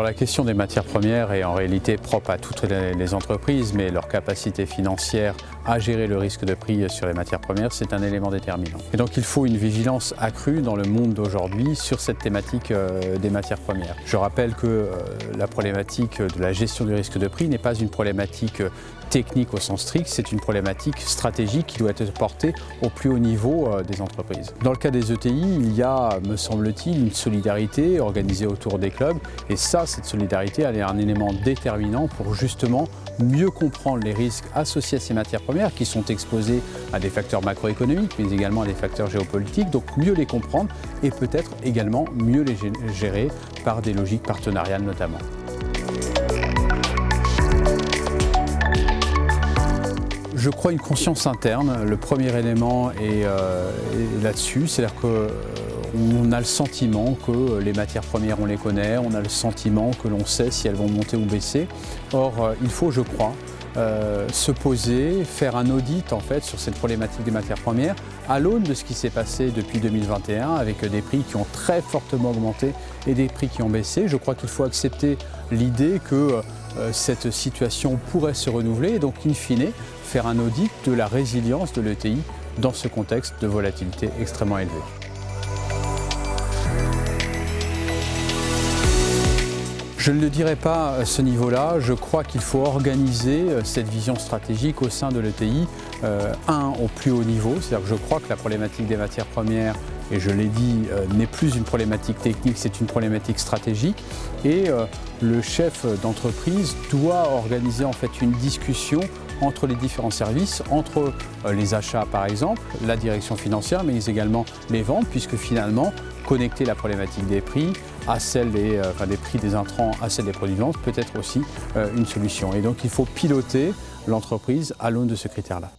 Alors la question des matières premières est en réalité propre à toutes les entreprises, mais leur capacité financière à gérer le risque de prix sur les matières premières, c'est un élément déterminant. Et donc il faut une vigilance accrue dans le monde d'aujourd'hui sur cette thématique des matières premières. Je rappelle que la problématique de la gestion du risque de prix n'est pas une problématique technique au sens strict, c'est une problématique stratégique qui doit être portée au plus haut niveau des entreprises. Dans le cas des ETI, il y a, me semble-t-il, une solidarité organisée autour des clubs et cette solidarité, elle est un élément déterminant pour justement mieux comprendre les risques associés à ces matières premières qui sont exposés à des facteurs macroéconomiques mais également à des facteurs géopolitiques, donc mieux les comprendre et peut-être également mieux les gérer par des logiques partenariales notamment. Je crois une conscience interne. Le premier élément est là-dessus, c'est-à-dire qu'on a le sentiment que les matières premières, on les connaît, on a le sentiment que l'on sait si elles vont monter ou baisser. Or, il faut, je crois, se poser, faire un audit en fait sur cette problématique des matières premières à l'aune de ce qui s'est passé depuis 2021 avec des prix qui ont très fortement augmenté et des prix qui ont baissé. Je crois qu'il faut accepter l'idée que cette situation pourrait se renouveler et donc in fine faire un audit de la résilience de l'ETI dans ce contexte de volatilité extrêmement élevée. Je ne le dirai pas à ce niveau-là, je crois qu'il faut organiser cette vision stratégique au sein de l'ETI, au plus haut niveau, c'est-à-dire que je crois que la problématique des matières premières, et je l'ai dit, n'est plus une problématique technique, c'est une problématique stratégique et le chef d'entreprise doit organiser en fait une discussion entre les différents services, entre les achats par exemple, la direction financière, mais également les ventes, puisque finalement, connecter la problématique des prix à celle des prix des intrants à celle des produits de vente peut être aussi une solution. Et donc il faut piloter l'entreprise à l'aune de ce critère-là.